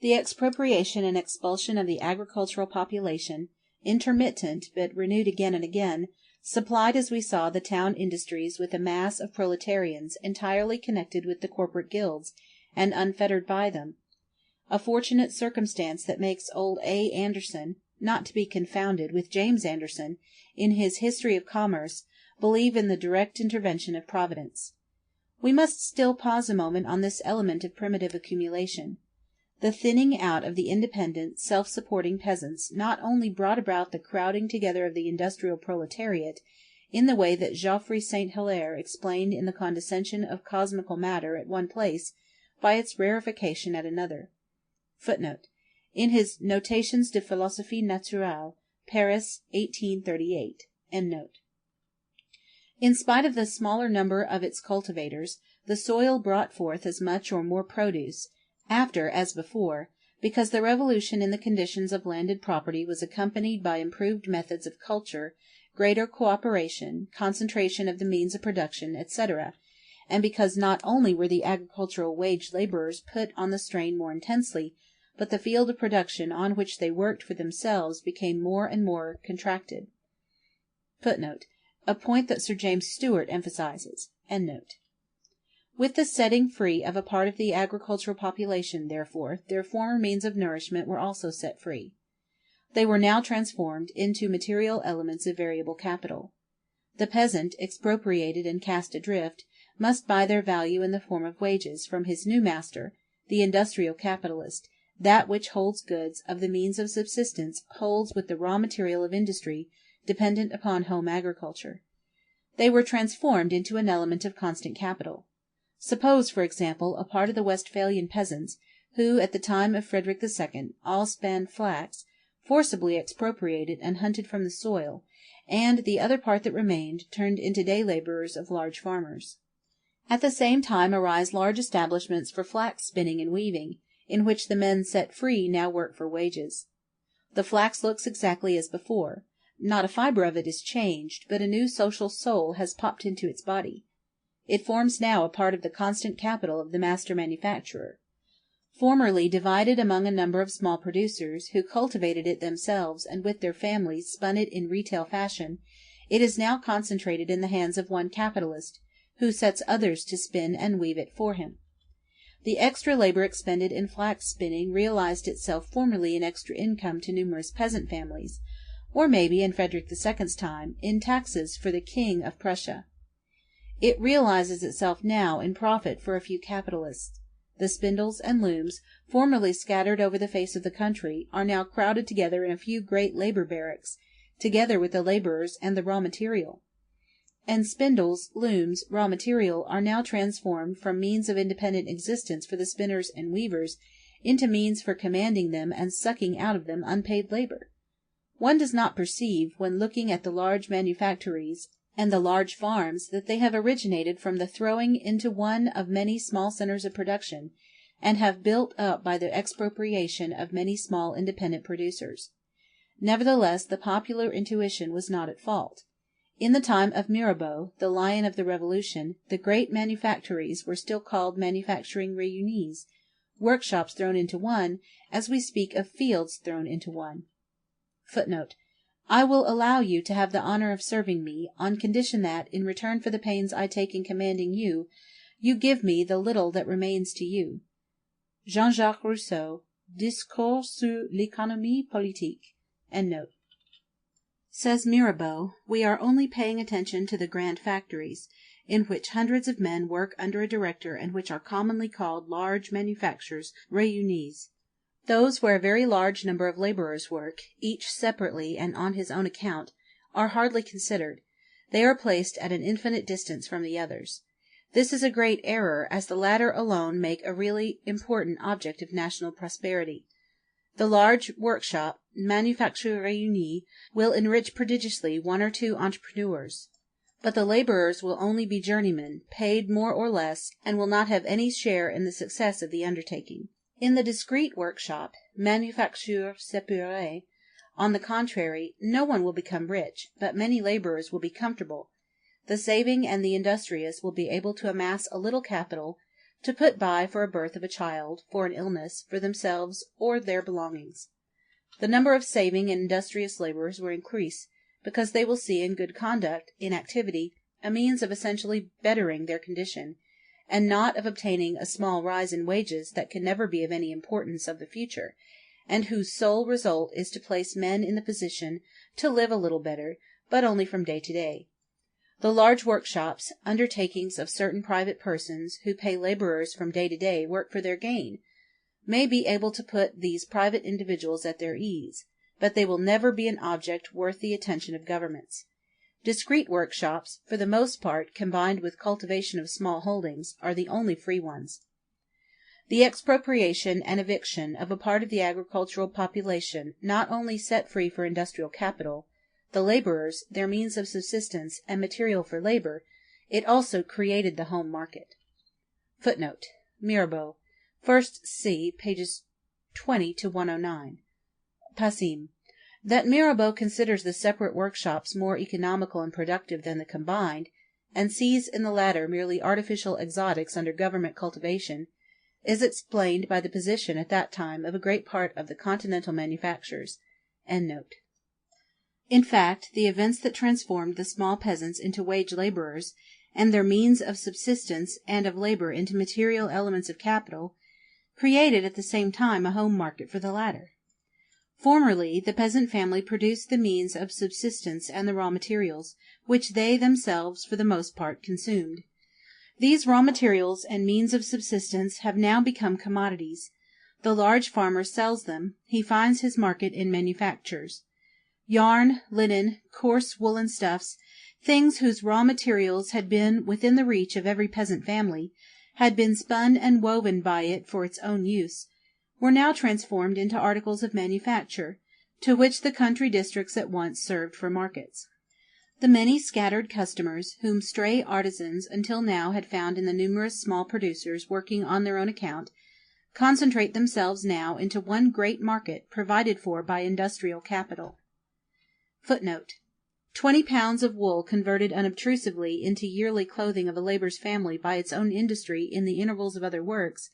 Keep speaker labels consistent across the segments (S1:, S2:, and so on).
S1: The expropriation and expulsion of the agricultural population, intermittent but renewed again and again, supplied, as we saw, the town industries with a mass of proletarians entirely connected with the corporate guilds and unfettered by them, a fortunate circumstance that makes old A. Anderson, not to be confounded with James Anderson, in his History of Commerce, believe in the direct intervention of Providence. We must still pause a moment on this element of primitive accumulation. The thinning out of the independent, self-supporting peasants not only brought about the crowding together of the industrial proletariat, in the way that Geoffroy St. Hilaire explained in the condescension of cosmical matter at one place, by its rarefaction at another. [Footnote: In his Notations de Philosophie Naturelle, Paris, 1838.] In spite of the smaller number of its cultivators, the soil brought forth as much or more produce, after as before, because the revolution in the conditions of landed property was accompanied by improved methods of culture, greater co-operation, concentration of the means of production, etc., and because not only were the agricultural wage laborers put on the strain more intensely, but the field of production on which they worked for themselves became more and more contracted. [Footnote: A point that Sir James Stuart emphasizes.] With the setting free of a part of the agricultural population, therefore, their former means of nourishment were also set free. They were now transformed into material elements of variable capital. The peasant, expropriated and cast adrift, must buy their value in the form of wages from his new master, the industrial capitalist. That which holds goods of the means of subsistence holds with the raw material of industry dependent upon home agriculture. They were transformed into an element of constant capital. Suppose, for example, a part of the Westphalian peasants, who, at the time of Frederick II, all span flax, forcibly expropriated and hunted from the soil, and the other part that remained turned into day labourers of large farmers. At the same time arise large establishments for flax spinning and weaving, in which the men set free now work for wages. The flax looks exactly as before. Not a fibre of it is changed, but a new social soul has popped into its body. It forms now a part of the constant capital of the master manufacturer. Formerly divided among a number of small producers, who cultivated it themselves and with their families spun it in retail fashion, it is now concentrated in the hands of one capitalist, who sets others to spin and weave it for him. The extra labor expended in flax spinning realized itself formerly in extra income to numerous peasant families, or maybe, in Frederick II's time, in taxes for the King of Prussia. It realizes itself now in profit for a few capitalists. The spindles and looms, formerly scattered over the face of the country, are now crowded together in a few great labor barracks, together with the laborers and the raw material. And spindles, looms, raw material are now transformed from means of independent existence for the spinners and weavers into means for commanding them and sucking out of them unpaid labor. One does not perceive, when looking at the large manufactories and the large farms, that they have originated from the throwing into one of many small centers of production, and have built up by the expropriation of many small independent producers. Nevertheless, the popular intuition was not at fault. In the time of Mirabeau, the lion of the Revolution, the great manufactories were still called manufacturing réunies, workshops thrown into one, as we speak of fields thrown into one. [Footnote: I will allow you to have the honour of serving me, on condition that, in return for the pains I take in commanding you, you give me the little that remains to you. Jean-Jacques Rousseau, Discours sur l'économie politique. Says Mirabeau, we are only paying attention to the grand factories, in which hundreds of men work under a director and which are commonly called large manufactures réunies. Those where a very large number of laborers work, each separately and on his own account, are hardly considered. They are placed at an infinite distance from the others. This is a great error, as the latter alone make a really important object of national prosperity. The large workshop, manufacture réunie, will enrich prodigiously one or two entrepreneurs, but the laborers will only be journeymen, paid more or less, and will not have any share in the success of the undertaking. In the discreet workshop, manufacture séparée, on the contrary, no one will become rich, but many laborers will be comfortable. The saving and the industrious will be able to amass a little capital, to put by for a birth of a child, for an illness, for themselves or their belongings. The number of saving and industrious laborers will increase, because they will see in good conduct, in activity, a means of essentially bettering their condition, and not of obtaining a small rise in wages that can never be of any importance of the future, and whose sole result is to place men in the position to live a little better, but only from day to day. The large workshops, undertakings of certain private persons who pay laborers from day to day work for their gain, may be able to put these private individuals at their ease, but they will never be an object worth the attention of governments. Discreet workshops, for the most part combined with cultivation of small holdings, are the only free ones. The expropriation and eviction of a part of the agricultural population not only set free for industrial capital the laborers, their means of subsistence, and material for labor, it also created the home market. Footnote: Mirabeau, First C, pages 20 to 109. Passim. That Mirabeau considers the separate workshops more economical and productive than the combined, and sees in the latter merely artificial exotics under government cultivation, is explained by the position at that time of a great part of the continental manufacturers. In fact, the events that transformed the small peasants into wage laborers, and their means of subsistence and of labor into material elements of capital, created at the same time a home market for the latter. Formerly, the peasant family produced the means of subsistence and the raw materials, which they themselves for the most part consumed. These raw materials and means of subsistence have now become commodities. The large farmer sells them, he finds his market in manufactures. Yarn, linen, coarse woolen stuffs, things whose raw materials had been within the reach of every peasant family, had been spun and woven by it for its own use, were now transformed into articles of manufacture, to which the country districts at once served for markets. The many scattered customers, whom stray artisans until now had found in the numerous small producers working on their own account, concentrate themselves now into one great market provided for by industrial capital. Footnote: 20 pounds of wool converted unobtrusively into yearly clothing of a laborer's family by its own industry in the intervals of other works,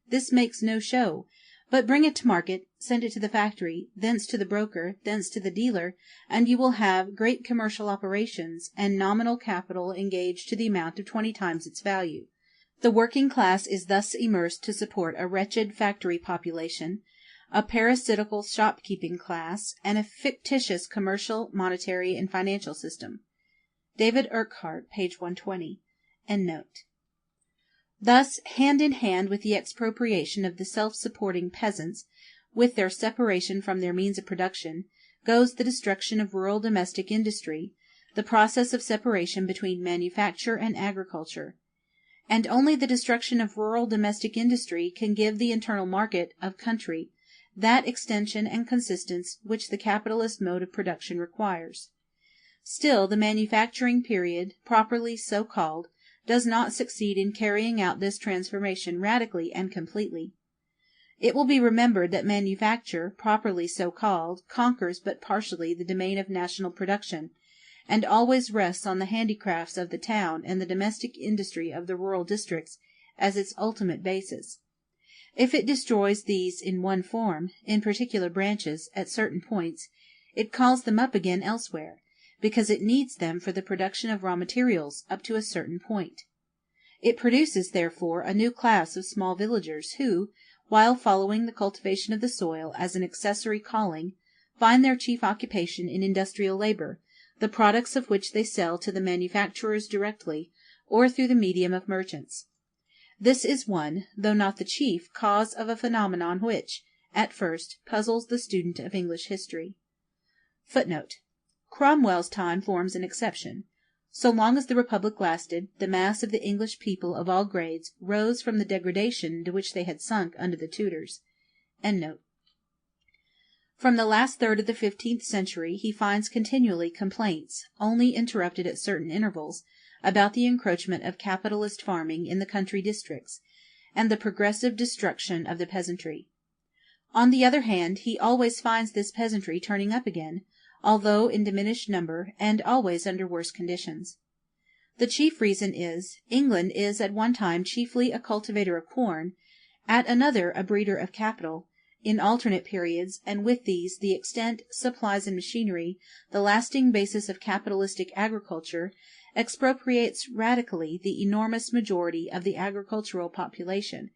S1: this makes no show, but bring it to market, send it to the factory, thence to the broker, thence to the dealer, and you will have great commercial operations, and nominal capital engaged to the amount of 20 times its value. The working class is thus immersed to support a wretched factory population, a parasitical shopkeeping class, and a fictitious commercial, monetary, and financial system. David Urquhart, page 120. Thus, hand in hand with the expropriation of the self-supporting peasants, with their separation from their means of production, goes the destruction of rural domestic industry, the process of separation between manufacture and agriculture. And only the destruction of rural domestic industry can give the internal market of country that extension and consistence which the capitalist mode of production requires. Still, the manufacturing period, properly so called, does not succeed in carrying out this transformation radically and completely. It will be remembered that manufacture, properly so called, conquers but partially the domain of national production, and always rests on the handicrafts of the town and the domestic industry of the rural districts as its ultimate basis. If it destroys these in one form, in particular branches, at certain points, it calls them up again elsewhere, because it needs them for the production of raw materials up to a certain point. It produces, therefore, a new class of small villagers who, while following the cultivation of the soil as an accessory calling, find their chief occupation in industrial labor, the products of which they sell to the manufacturers directly, or through the medium of merchants. This is one, though not the chief, cause of a phenomenon which, at first, puzzles the student of English history. Footnote: Cromwell's time forms an exception. So long as the Republic lasted, the mass of the English people of all grades rose from the degradation into which they had sunk under the Tudors. From the last third of the 15th century he finds continually complaints, only interrupted at certain intervals, about the encroachment of capitalist farming in the country districts, and the progressive destruction of the peasantry. On the other hand, he always finds this peasantry turning up again, although in diminished number, and always under worse conditions. The chief reason is, England is at one time chiefly a cultivator of corn, at another a breeder of capital, in alternate periods, and with these, the extent, supplies and machinery, the lasting basis of capitalistic agriculture, expropriates radically the enormous majority of the agricultural population,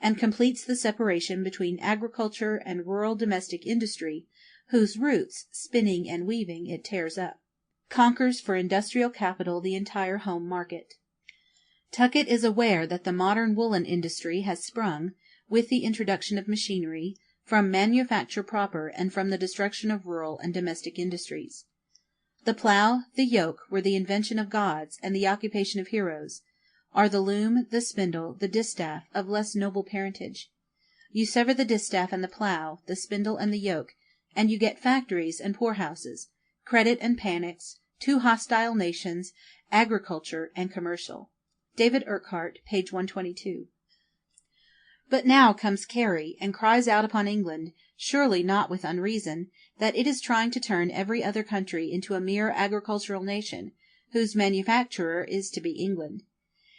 S1: and completes the separation between agriculture and rural domestic industry, whose roots, spinning and weaving, it tears up. Conquers for industrial capital the entire home market. Tuckett is aware that the modern woolen industry has sprung, with the introduction of machinery, from manufacture proper and from the destruction of rural and domestic industries. The plough, the yoke were the invention of gods and the occupation of heroes. Are the loom, the spindle, the distaff, of less noble parentage? You sever the distaff and the plough, the spindle and the yoke, and you get factories and poorhouses, credit and panics, two hostile nations, agriculture and commercial. David Urquhart, page 122. But now comes Carey, and cries out upon England, surely not with unreason, that it is trying to turn every other country into a mere agricultural nation, whose manufacturer is to be England.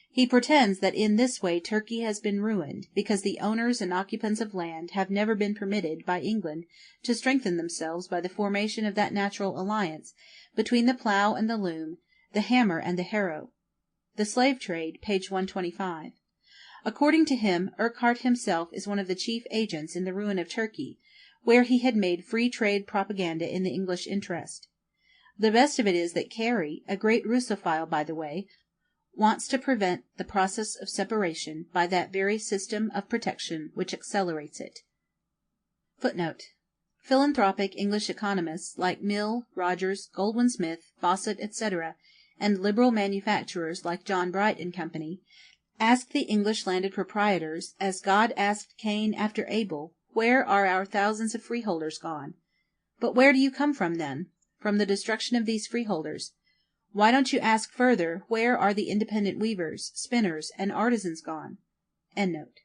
S1: He pretends that in this way Turkey has been ruined, because the owners and occupants of land have never been permitted by England to strengthen themselves by the formation of that natural alliance between the plough and the loom, the hammer and the harrow. The Slave Trade, page 125. According to him, Urquhart himself is one of the chief agents in the ruin of Turkey, where he had made free trade propaganda in the English interest. The best of it is that Carey, a great Russophile by the way, wants to prevent the process of separation by that very system of protection which accelerates it. Footnote: Philanthropic English economists like Mill, Rogers, Goldwin Smith, Fawcett, etc., and liberal manufacturers like John Bright and Company, ask the English landed proprietors, as God asked Cain after Abel, where are our thousands of freeholders gone? But where do you come from then? From the destruction of these freeholders. Why don't you ask further, where are the independent weavers, spinners, and artisans gone? End note.